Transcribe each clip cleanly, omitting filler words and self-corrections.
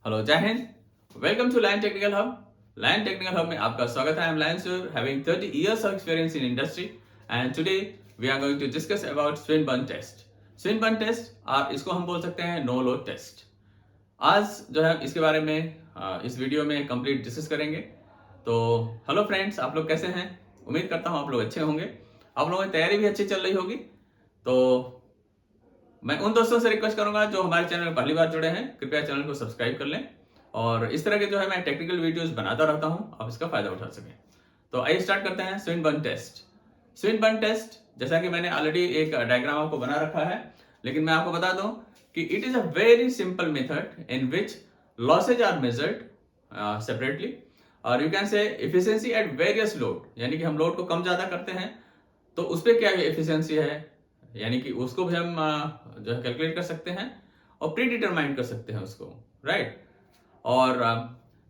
Hello जय हिंद। Welcome to Line Technical Hub. Line Technical Hub में आपका स्वागत है। I am Line sir, having 30 years of experience in industry and today we are going to discuss about Swinburne test. Swinburne test आप इसको हम बोल सकते हैं नो लोड टेस्ट। आज जो है इसके बारे में इस वीडियो में कंप्लीट डिस्कस करेंगे। तो हेलो फ्रेंड्स, आप लोग कैसे हैं? उम्मीद करता हूँ आप लोग अच्छे होंगे। आप लोगों की तैयारी भी अच्छी चल रही होगी। तो मैं उन दोस्तों से रिक्वेस्ट करूंगा जो हमारे चैनल में पहली बार जुड़े हैं, कृपया चैनल को सब्सक्राइब कर लें और इस तरह के जो है मैं टेक्निकल वीडियोस बनाता रहता हूं, आप इसका फायदा उठा सकें। तो आइए स्टार्ट करते हैं स्विनबर्न टेस्ट। स्विनबर्न टेस्ट जैसा कि मैंने ऑलरेडी एक डायग्राम आपको बना रखा है, लेकिन मैं आपको बता दूं कि it is a very simple method in which losses are measured separately और you can say efficiency at various load, यानी कि हम लोड को कम ज्यादा करते हैं तो उस पर क्या एफिशिएंसी है, यानी कि उसको भी हम जो है कैलकुलेट कर सकते हैं और प्री डिटरमाइन कर सकते हैं उसको, राइट। और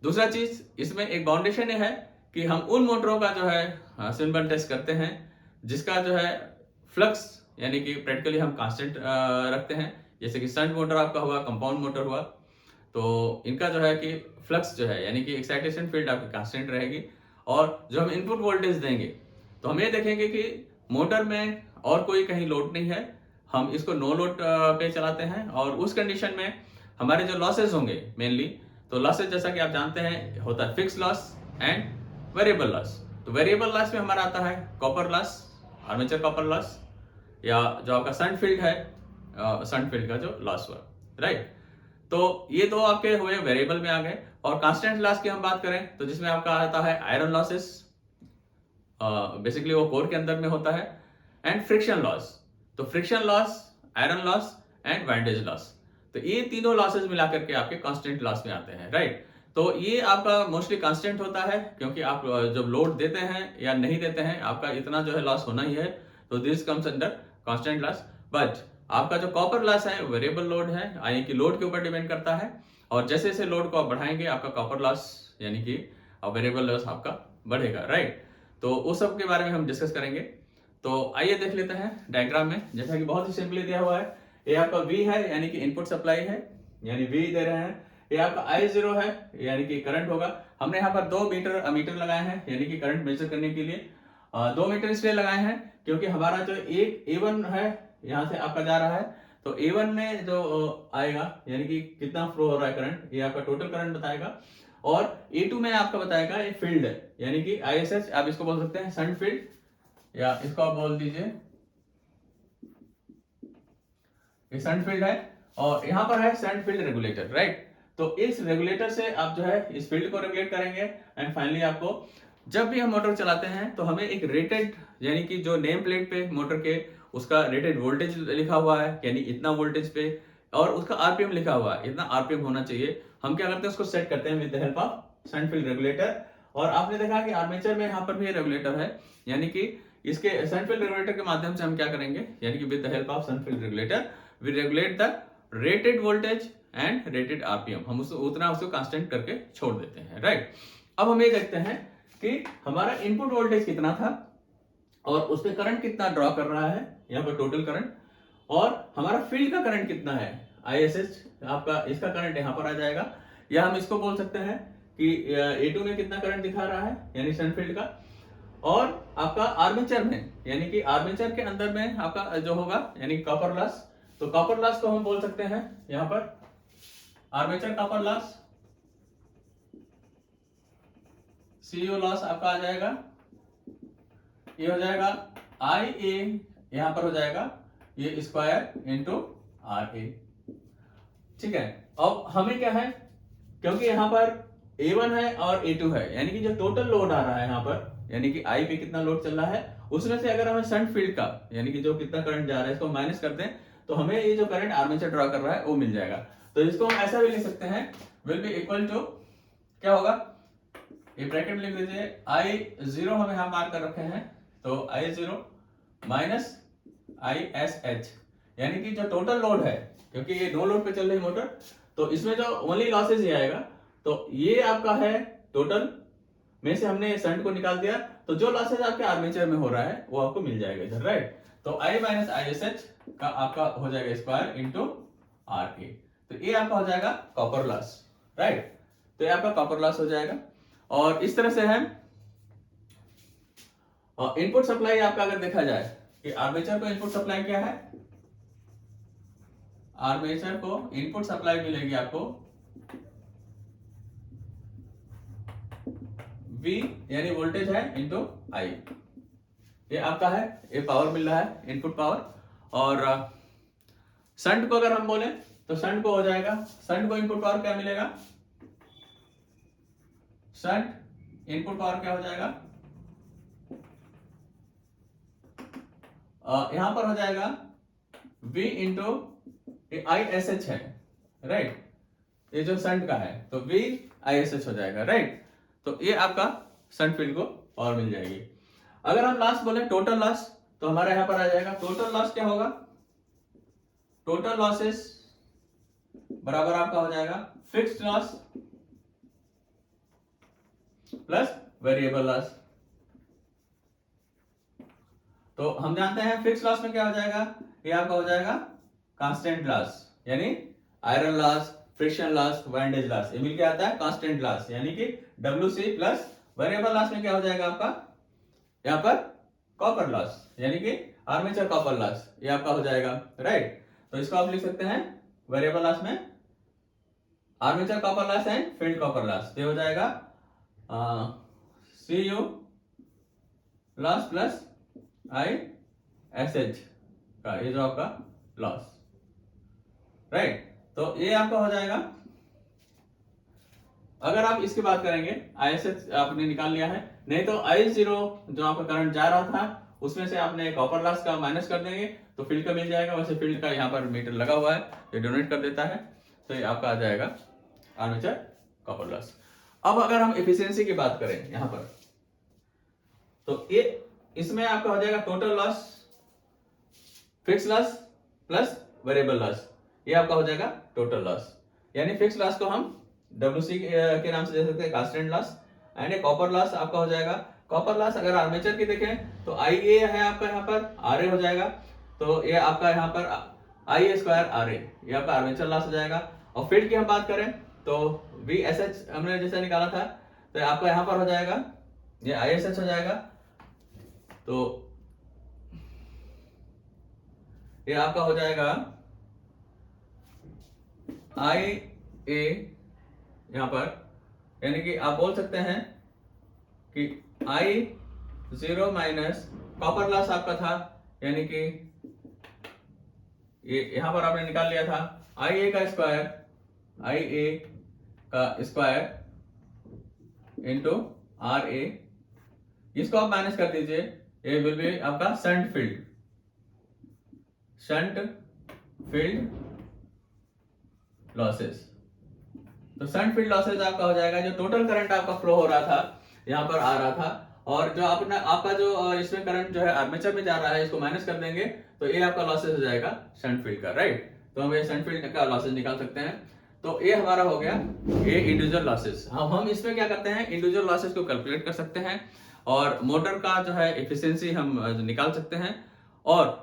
दूसरा चीज इसमें एक बाउंडेशन है कि हम उन मोटरों का जो है स्विनबर्न टेस्ट करते हैं जिसका जो है फ्लक्स यानी कि प्रैक्टिकली हम कांस्टेंट रखते हैं, जैसे कि शंट मोटर आपका हुआ, कंपाउंड मोटर हुआ, तो इनका जो है कि फ्लक्स जो है यानी कि एक्साइटेशन फील्ड आपकी कांस्टेंट रहेगी। और जो हम इनपुट वोल्टेज देंगे तो हम ये देखेंगे कि मोटर में और कोई कहीं लोड नहीं है, हम इसको नो लोड पे चलाते हैं और उस कंडीशन में हमारे जो लॉसेज होंगे मेनली, तो लॉसेज जैसा कि आप जानते हैं होता है fix loss and variable loss. तो वेरिएबल लॉस में हमारा आता है copper loss, armature copper loss, या जो आपका सन फील्ड है, सन फील्ड का जो लॉस हुआ, राइट। तो ये दो आपके हुए वेरिएबल में आ गए। और कांस्टेंट लॉस की हम बात करें तो जिसमें आपका आता है आयरन लॉसेस, बेसिकली वो कोर के अंदर में होता है, एंड फ्रिक्शन लॉस। तो friction loss, iron loss and windage loss, तो ये तीनों लॉसेस मिलाकर के आपके कांस्टेंट लॉस में आते हैं, राइट। तो ये आपका मोस्टली कांस्टेंट होता है क्योंकि आप जब लोड देते हैं या नहीं देते हैं आपका इतना जो है लॉस होना ही है, तो this comes under constant loss. But आपका जो कॉपर लॉस है वेरिएबल लोड है, यानी कि लोड के ऊपर डिपेंड करता है, और जैसे जैसे लोड को आप बढ़ाएंगे आपका कॉपर लॉस यानी कि वेरिएबल लॉस आपका बढ़ेगा, राइट। तो उस सब के बारे में हम डिस्कस करेंगे। तो आइए देख लेते हैं डायग्राम में, जैसा कि बहुत ही सिंपली दिया हुआ है। ये आपका V है यानी कि इनपुट सप्लाई है, यानी V दे रहे हैं। ये आपका I0 है यानी कि करंट होगा। हमने यहाँ पर 2 मीटर अमीटर लगाए हैं यानी कि करंट मेजर करने के लिए। 2 मीटर इसलिए लगाए हैं क्योंकि हमारा जो एक A1 है यहाँ से आपका जा रहा है, तो A1 में जो आएगा यानी कि कितना फ्लो हो रहा है करंट, ये आपका टोटल करंट बताएगा। और A2 में आपका बताएगा ये फील्ड है यानी कि ISH, आप इसको बोल सकते हैं शंट फील्ड, या इसको आप बोल दीजिए ये शंट फील्ड है। और यहाँ पर है शंट फील्ड रेगुलेटर, राइट। तो इस रेगुलेटर से आप जो है इस फील्ड को रेगुलेट करेंगे एंड फाइनली आपको जब भी हम मोटर चलाते हैं तो हमें एक रेटेड यानी कि जो नेम प्लेट पे मोटर के उसका रेटेड वोल्टेज लिखा हुआ है यानी इतना वोल्टेज पे, और उसका आरपीएम लिखा हुआ है, इतना आरपीएम होना चाहिए। हम क्या करते हैं उसको सेट करते हैं with the help of shunt field regulator. और आपने देखा कि आर्मेचर में यहाँ पर भी रेगुलेटर है, यानी कि इसके शंट फील्ड रेगुलेटर के माध्यम से हम क्या करेंगे, यानी कि with the help of shunt field regulator we regulate the rated voltage and rated RPM, हम उसको उतना उसको कांस्टेंट करके छोड़ देते हैं, राइट। अब हम ये देखते हैं कि हमारा इनपुट वोल्टेज कितना था और उसमें करंट कितना ड्रॉ कर रहा है, यहाँ पर टोटल करंट, और हमारा फील्ड का करंट कितना है ISH, आपका इसका करंट यहाँ पर आ जाएगा। या हम इसको बोल सकते हैं कि A2 में कितना करंट दिखा रहा है यानी शंट फील्ड का, और आपका आर्मेचर में यानी कि आर्मेचर के अंदर में आपका जो होगा यानी कॉपर लॉस, तो कॉपर लॉस को हम बोल सकते हैं यहाँ पर armature copper loss, CU loss आपका आ जाएगा, ये हो जाएगा IA, यहां पर हो जाएगा ये स्क्वायर इंटू RA, ठीक है। अब हमें क्या है, क्योंकि यहां पर A1 है और A2 है यानी कि जो टोटल लोड आ रहा है यहाँ पर यानी कि I पे कितना लोड चल रहा है उसमें से अगर हमें शंट फील्ड का यानी कि जो कितना करंट जा रहा है इसको माइनस कर दें तो हमें ये जो करंट आर्मेचर ड्रॉ कर रहा है वो मिल जाएगा। तो इसको हम ऐसा भी लिख सकते हैं, विल बी इक्वल टू क्या होगा, ये ब्रैकेट लिख लीजिए, I0 हम यहां मार्क कर रखे हैं, तो I0 माइनस ISH यानी कि जो टोटल लोड है, क्योंकि ये नो लोड पे चल रही मोटर तो इसमें जो ओनली लॉसेज ही आएगा, तो ये आपका है टोटल में से हमने शंट को निकाल दिया, तो जो लॉसेज आपके आर्मेचर में हो रहा है वो आपको मिल जाएगा इधर, राइट। तो I माइनस ISH का आपका हो जाएगा स्क्वायर इंटू RA, तो ये आपका हो जाएगा कॉपर लॉस, राइट। तो ये आपका कॉपर लॉस हो जाएगा। और इस तरह से है इनपुट सप्लाई आपका अगर देखा जाए कि आर्मेचर को इनपुट सप्लाई क्या है, आर्मेचर को इनपुट सप्लाई मिलेगी आपको V यानी वोल्टेज है इनटू I। ये आपका है, ये पावर मिल रहा है इनपुट पावर। और शंट को अगर हम बोले तो शंट को हो जाएगा, शंट को इनपुट पावर क्या मिलेगा, शंट इनपुट पावर क्या हो जाएगा, यहां पर हो जाएगा V इंटू ISH है, राइट। ये जो शंट का है तो V ISH हो जाएगा, राइट। तो ये आपका शंट फील्ड को पावर मिल जाएगी। अगर हम लास्ट बोले टोटल लॉस, तो हमारा यहां पर आ जाएगा टोटल लॉस क्या होगा, टोटल लॉसेस बराबर आपका हो जाएगा fixed loss plus variable loss. तो हम जानते हैं फिक्स्ड लॉस में क्या हो जाएगा, ये आपका हो जाएगा कांस्टेंट लॉस, यानी iron loss, friction loss, windage loss, ये मिलके आता है कांस्टेंट लॉस, यानी कि WC प्लस वेरिएबल लॉस में क्या हो जाएगा आपका, यहाँ पर कॉपर लॉस, यानी कि आर्मेचर कॉपर लॉस, ये आपका हो जाएगा, राइट। तो इसको आप लिख सकते हैं वेरिएबल लॉस में armature copper loss and field copper loss, ये हो जाएगा CU लॉस प्लस ISH का ये जो आपका लॉस, राइट। तो ये आपका हो जाएगा। अगर आप इसकी बात करेंगे ISH आपने निकाल लिया है, नहीं तो I0 जो आपका करंट जा रहा था उसमें से आपने कॉपर लॉस का माइनस कर देंगे तो फील्ड का मिल जाएगा। वैसे फील्ड का यहाँ पर मीटर लगा हुआ है, ये डोनेट कर देता है, तो ये आपका आ जाएगा आर्मेचर कॉपर लॉस। अब अगर हम एफिशिएंसी की बात करें यहाँ पर, तो ये इसमें आपका हो जाएगा total loss, fix loss plus variable loss, ये आपका हो जाएगा टोटल लॉस। यानी फिक्स लॉस को हम WC के नाम से दे सकते हैं constant loss, and copper loss आपका हो जाएगा, कॉपर लॉस अगर आर्मेचर की देखें तो IA है आपका यहाँ पर, RA हो जाएगा, तो ये आपका यहाँ पर IA स्क्वायर RA, ये आपका आर्मेचर लॉस हो जाएगा। और फील्ड की हम बात करें तो VSH हमने जैसे निकाला था, तो आपका यहाँ पर हो जाएगा ये ISH हो जाएगा, तो ये आपका हो जाएगा IA यहां पर, यानी कि आप बोल सकते हैं कि I0 माइनस कॉपर लॉस आपका था, यानी कि ये यहां पर आपने निकाल लिया था IA का स्क्वायर, IA का स्क्वायर इंटू RA, इसको आप माइनस कर दीजिए, ये विल बी आपका shunt field, shunt field losses. तो शंट फील्ड लॉसेज आपका हो जाएगा जो टोटल करंट आपका फ्लो हो रहा था, यहाँ पर आ रहा था, और जो अपना आपका जो इसमें करंट जो है आर्मेचर में जा रहा है, इसको माइनस कर देंगे तो ये आपका लॉसेज हो जाएगा शंट फील्ड का, राइट। तो हम ये शंट फील्ड का लॉसेज निकाल सकते हैं। तो ये हमारा हो गया ये इंडिविजुअल लॉसेज। हम इसमें क्या करते हैं, इंडिविजुअल लॉसेज को कैलकुलेट कर सकते हैं और मोटर का जो है एफिशिएंसी हम निकाल सकते हैं। और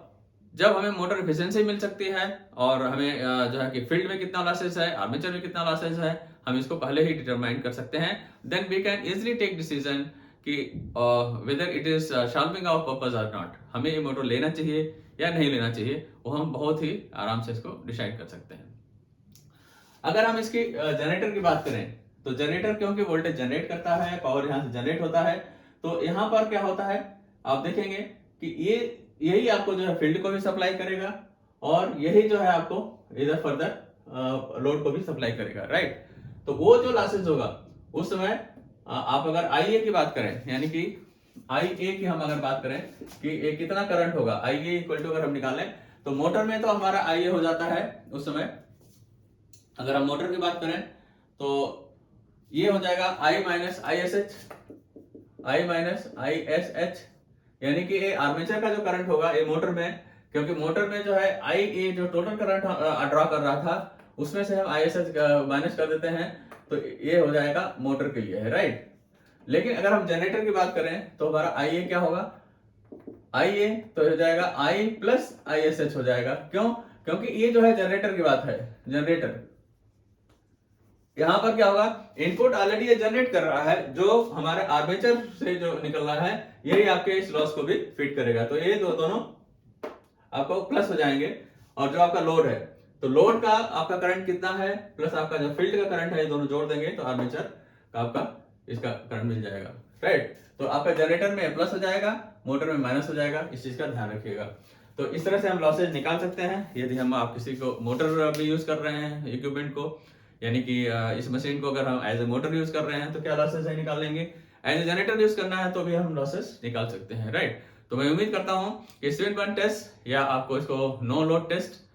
जब हमें मोटर एफिशिएंसी मिल सकती है और हमें जो है कि फील्ड में कितना लॉसेज है, आर्मेचर में कितना लॉसेज है, हम इसको पहले ही डिटरमाइन कर सकते हैं। Then we can easily take decision कि whether it is solving our purpose और नॉट, हमें ये मोटर लेना चाहिए या नहीं लेना चाहिए, वो हम बहुत ही आराम से इसको डिसाइड कर सकते हैं। अगर हम इसकी जनरेटर की बात करें तो जनरेटर क्योंकि वोल्टेज जनरेट करता है, पावर यहाँ से जनरेट होता है, तो यहाँ पर क्या होता है आप देखेंगे कि यही आपको जो है फील्ड को भी सप्लाई करेगा और यही जो है आपको इधर फर्दर लोड को भी सप्लाई करेगा, राइट। तो वो जो लॉसेज होगा उस समय आप अगर IA की बात करें, यानी कि IA की हम अगर बात करें कि कितना करंट होगा, IA इक्वल टू अगर हम निकालें तो मोटर में तो हमारा IA हो जाता है उस समय, अगर हम मोटर की बात करें तो ये हो जाएगा I माइनस ISH, यानी कि ये आर्मेचर का जो करंट होगा ये मोटर में, क्योंकि मोटर में जो है IA जो टोटल करंट ड्रॉ कर रहा था उसमें से हम ISH माइनस कर देते हैं, तो ये हो जाएगा मोटर के लिए है, राइट। लेकिन अगर हम जनरेटर की बात करें तो हमारा IA क्या होगा, IA तो हो जाएगा I प्लस ISH हो जाएगा। क्यों? क्योंकि ये जो है जनरेटर की बात है, जनरेटर यहाँ पर क्या होगा, इनपुट ऑलरेडी ये जनरेट कर रहा है, जो हमारे आर्मेचर से जो निकल रहा है यही आपके इस लॉस को भी फिट करेगा। तो ये दोनों आपको प्लस हो जाएंगे। और जो आपका लोड है, तो लोड का आपका करंट कितना है प्लस आपका जो फील्ड का करंट है, ये दोनों जोड़ देंगे तो आर्मेचर का आपका इसका करंट मिल जाएगा, राइट। तो आपका जनरेटर में प्लस हो जाएगा, मोटर में माइनस हो जाएगा, इस चीज का ध्यान रखिएगा। तो इस तरह से हम लॉसेज निकाल सकते हैं यदि हम आप किसी को मोटर भी यूज कर रहे हैं इक्विपमेंट को, यानी कि इस मशीन को अगर हम एज ए मोटर यूज कर रहे हैं तो क्या लॉसेज है निकाल लेंगे। एज ए जनरेटर यूज करना है तो भी हम लॉसेज निकाल सकते हैं, राइट। तो मैं उम्मीद करता हूं कि स्विन बर्न टेस्ट या आपको इसको नो लोड टेस्ट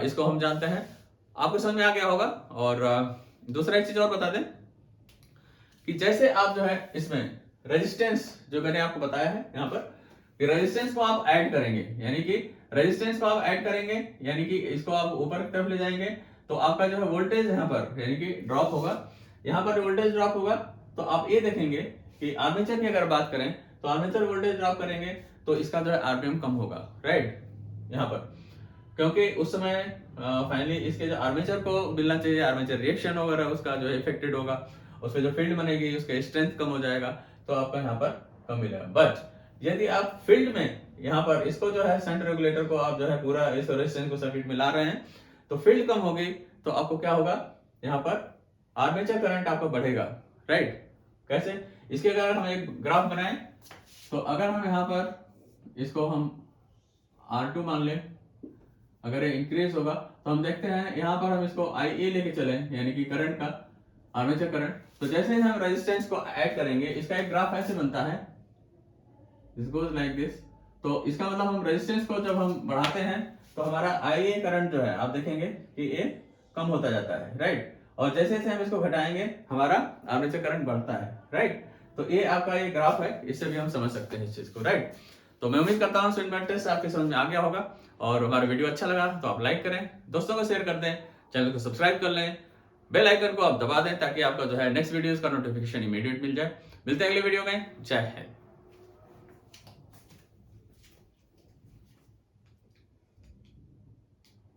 इसको हम जानते हैं, आपको समझ में आ गया होगा। और दूसरा एक चीज और बता दें कि जैसे आप जो है इसमें रेजिस्टेंस जो मैंने आपको बताया है यहाँ पर, कि रेजिस्टेंस को आप ऐड करेंगे, यानी कि रेजिस्टेंस को आप ऐड करेंगे यानी कि इसको आप ऊपर की तरफ ले जाएंगे तो आपका जो है वोल्टेज यहाँ पर यानी कि ड्रॉप होगा, यहाँ पर वोल्टेज ड्रॉप होगा। तो आप ये देखेंगे कि आर्मेचर की अगर बात करें तो आर्मेचर वोल्टेज ड्रॉप करेंगे तो इसका जो है आरपीएम कम होगा, राइट, यहाँ पर, क्योंकि उस समय फाइनली इसके जो आर्मेचर को मिलना चाहिए, आर्मेचर रिएक्शन वगैरह उसका जो है इफेक्टेड होगा, उसमें जो फील्ड बनेगी उसका स्ट्रेंथ कम हो जाएगा, तो आपका यहाँ पर कम मिलेगा। बट यदि आप फील्ड में यहाँ पर इसको जो है शंट रेगुलेटर को आप जो है पूरा इस रेजिस्टेंस को सर्किट में ला रहे हैं तो फील्ड कम होगी, तो आपको क्या होगा, यहाँ पर आर्मेचर करंट आपका बढ़ेगा, राइट। कैसे, इसके अगर हम एक ग्राफ बनाएं तो अगर हम यहाँ पर इसको हम R2 मान लें, अगर ये इंक्रीज होगा तो हम देखते हैं यहाँ पर हम इसको IE लेके चले, यानी कि करंट का आर्मेचर करंट। तो जैसे ही हम रेजिस्टेंस को ऐड करेंगे इसका एक ग्राफ ऐसे बनता है, दिस गोज लाइक दिस। तो इसका मतलब हम रेजिस्टेंस को जब हम बढ़ाते हैं तो हमारा IA करंट जो है आप देखेंगे कि ये कम होता जाता है, राइट। और जैसे जैसे हम इसको घटाएंगे हमारा आर्मेचर करंट बढ़ता है, राइट। तो ये आपका ये ग्राफ है, इससे भी हम समझ सकते हैं इस चीज को, राइट। तो मैं उम्मीद करता हूँ स्विन बर्न टेस्ट आपके समझ में आ गया होगा, और हमारा वीडियो अच्छा लगा तो आप लाइक करें, दोस्तों को शेयर कर दें, चैनल को सब्सक्राइब कर लें, बेल आइकन को आप दबा दें ताकि आपका जो है नेक्स्ट वीडियोस का नोटिफिकेशन इमीडिएट मिल जाए। मिलते हैं अगले वीडियो में, जय हिंद।